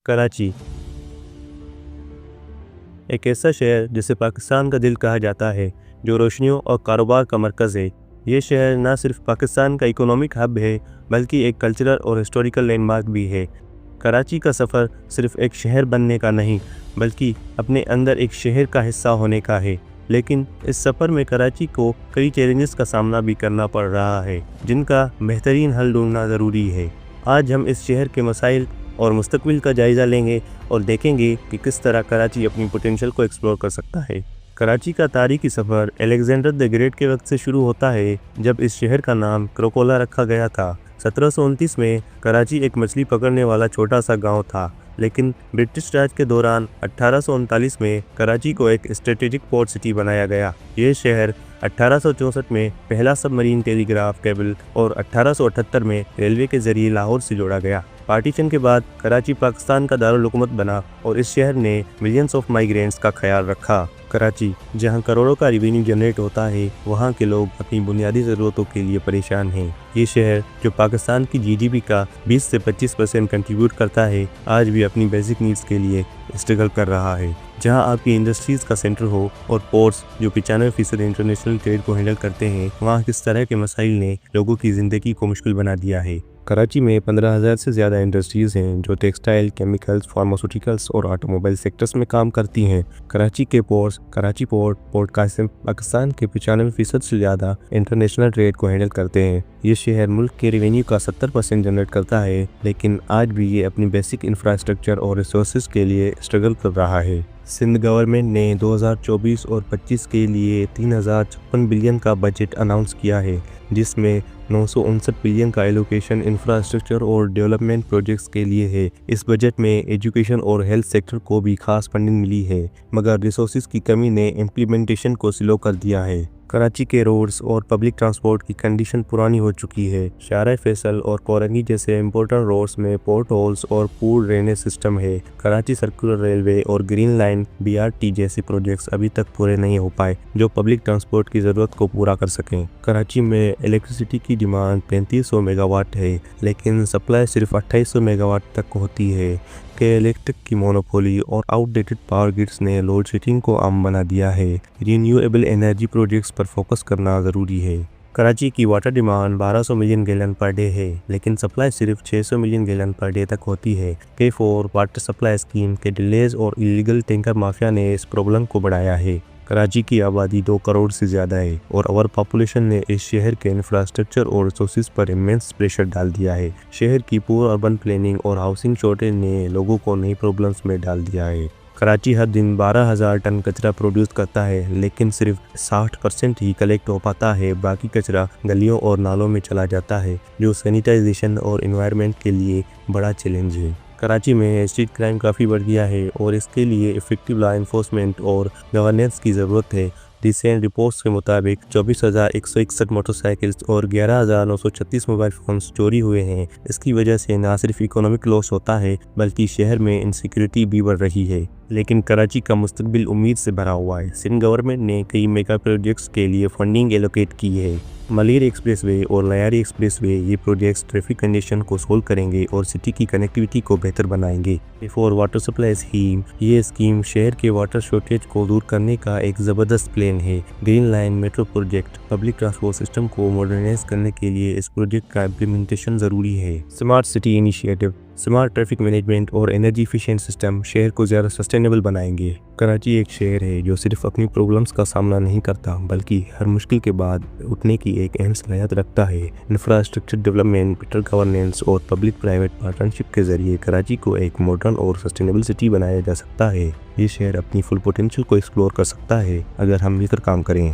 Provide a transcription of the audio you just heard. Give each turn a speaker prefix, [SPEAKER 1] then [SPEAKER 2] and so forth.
[SPEAKER 1] कराची एक ऐसा शहर जिसे पाकिस्तान का दिल कहा जाता है, जो रोशनियों और कारोबार का मरकज़ है। ये शहर न सिर्फ पाकिस्तान का इकोनॉमिक हब है, बल्कि एक कल्चरल और हिस्टोरिकल लैंडमार्क भी है। कराची का सफ़र सिर्फ एक शहर बनने का नहीं, बल्कि अपने अंदर एक शहर का हिस्सा होने का है। लेकिन इस सफ़र में कराची को कई चैलेंजेस का सामना भी करना पड़ रहा है, जिनका बेहतरीन हल ढूंढना ज़रूरी है। आज हम इस शहर के मसाइल और मुस्तकबिल का जायज़ा लेंगे और देखेंगे कि किस तरह कराची अपनी पोटेंशियल को एक्सप्लोर कर सकता है। कराची का तारीखी सफ़र अलेक्जेंडर द ग्रेट के वक्त से शुरू होता है, जब इस शहर का नाम क्रोकोला रखा गया था। 1729 में कराची एक मछली पकड़ने वाला छोटा सा गांव था, लेकिन ब्रिटिश राज के दौरान 1839 में कराची को एक स्ट्रेटेजिक पोर्ट सिटी बनाया गया। ये शहर 1864 में पहला सबमरीन टेलीग्राफ केबल और 1878 में रेलवे के जरिए लाहौर से जोड़ा गया। पार्टीशन के बाद कराची पाकिस्तान का दारुल हुकूमत बना और इस शहर ने मिलियंस ऑफ माइग्रेंट्स का ख्याल रखा। कराची, जहां करोड़ों का रेवेन्यू जनरेट होता है, वहां के लोग अपनी बुनियादी ज़रूरतों के लिए परेशान हैं। ये शहर, जो पाकिस्तान की जीडीपी का 20 से 25% कंट्रीब्यूट करता है, आज भी अपनी बेसिक नीड्स के लिए स्ट्रगल कर रहा है। जहां आपकी इंडस्ट्रीज़ का सेंटर हो और पोर्ट्स जो 95% इंटरनेशनल ट्रेड को हैंडल करते हैं, वहाँ किस तरह के मसाइल ने लोगों की ज़िंदगी को मुश्किल बना दिया है। कराची में 15,000 से ज़्यादा इंडस्ट्रीज़ हैं, जो टेक्सटाइल, केमिकल्स, फार्मास्यूटिकल्स और ऑटोमोबाइल सेक्टर्स में काम करती हैं। कराची के ports, Karachi port, port Qasim, Pakistan के 95% से ज़्यादा इंटरनेशनल ट्रेड को हैंडल करते हैं। ये शहर मुल्क के रेवेन्यू का 70% जनरेट करता है, लेकिन आज भी ये अपनी बेसिक इंफ्रास्ट्रक्चर और रिसोर्सेज के लिए स्ट्रगल कर रहा है। सिंध गवर्नमेंट ने 2024 और 25 के लिए 3056 बिलियन का बजट अनाउंस किया है, जिसमें 959 बिलियन का एलोकेशन इंफ्रास्ट्रक्चर और डेवलपमेंट प्रोजेक्ट्स के लिए है। इस बजट में एजुकेशन और हेल्थ सेक्टर को भी खास फंडिंग मिली है, मगर रिसोर्सेज की कमी ने इम्प्लीमेंटेशन को स्लो कर दिया है। कराची के रोड्स और पब्लिक ट्रांसपोर्ट की कंडीशन पुरानी हो चुकी है। शारा फैसल और कोरंगी जैसे इम्पोर्टेंट रोड्स में पोर्ट होल्स और पूर ड्रेनेज सिस्टम है। कराची सर्कुलर रेलवे और ग्रीन लाइन BRT जैसे प्रोजेक्ट्स अभी तक पूरे नहीं हो पाए, जो पब्लिक ट्रांसपोर्ट की ज़रूरत को पूरा कर सकें। कराची में इलेक्ट्रिसिटी की डिमांड 3500 मेगावाट है, लेकिन सप्लाई सिर्फ 2800 मेगावाट तक होती है। के इलेक्ट्रिक की मोनोपोली और आउटडेटेड पावर ग्रिड्स ने लोड शेडिंग को आम बना दिया है। रिन्यूएबल एनर्जी प्रोजेक्ट्स पर फोकस करना ज़रूरी है। कराची की water demand 1200 million gallon per day है, लेकिन सप्लाई सिर्फ 600 मिलियन गैलन पर डे तक होती है। K4 वाटर सप्लाई स्कीम के डिलेज और इलीगल टैंकर माफिया ने इस प्रॉब्लम को बढ़ाया है। कराची की आबादी 2 करोड़ से ज़्यादा है और ओवर पॉपुलेशन ने इस शहर के इंफ्रास्ट्रक्चर और रिसोर्सेज पर इमेंस प्रेशर डाल दिया है। शहर की पुअर अर्बन प्लानिंग और हाउसिंग शॉर्टेज ने लोगों को नई प्रॉब्लम्स में डाल दिया है। कराची हर दिन 12,000 टन कचरा प्रोड्यूस करता है, लेकिन सिर्फ 60% ही कलेक्ट हो पाता है। बाकी कचरा गलियों और नालों में चला जाता है, जो सैनिटाइजेशन और एनवायरनमेंट के लिए बड़ा चैलेंज है। कराची में स्ट्रीट क्राइम काफ़ी बढ़ गया है और इसके लिए इफेक्टिव लॉ एनफोर्समेंट और गवर्नेंस की ज़रूरत है। रिसेंट रिपोर्ट्स के मुताबिक 24,161 मोटरसाइकिल्स और 11,936 मोबाइल फ़ोन्स चोरी हुए हैं। इसकी वजह से न सिर्फ इकोनॉमिक लॉस होता है, बल्कि शहर में इनसिक्योरिटी भी बढ़ रही है। लेकिन कराची का मुस्तकबिल उम्मीद से भरा हुआ है। सिंध गवर्नमेंट ने कई मेगा प्रोजेक्ट्स के लिए फंडिंग एलोकेट की है। मलिर एक्सप्रेसवे और लयारी एक्सप्रेसवे, ये प्रोजेक्ट्स ट्रैफिक कंडीशन को सोल्व करेंगे और सिटी की कनेक्टिविटी को बेहतर बनाएंगे। K4 वाटर सप्लाई स्कीम, ये स्कीम शहर के वाटर शॉर्टेज को दूर करने का एक ज़बरदस्त प्लान है। Green line metro project, public transport system को मॉडर्नाइज करने के लिए इस प्रोजेक्ट का इम्प्लीमेंटेशन ज़रूरी है। Smart city initiative, smart traffic management और एनर्जी एफिशिएंट सिस्टम शहर को ज़्यादा सस्टेनेबल बनाएंगे। कराची एक शहर है जो सिर्फ अपनी प्रॉब्लम्स का सामना नहीं करता, बल्कि हर मुश्किल के बाद उठने की एक अहम सलाहियत रखता है। इंफ्रास्ट्रक्चर डेवलपमेंट, बेटर गवर्नेंस और पब्लिक प्राइवेट पार्टनरशिप के जरिए कराची को एक मॉडर्न और सस्टेनेबल सिटी बनाया जा सकता है। ये शहर अपनी फुल पोटेंशियल को एक्सप्लोर कर सकता है, अगर हम मिलकर काम करें।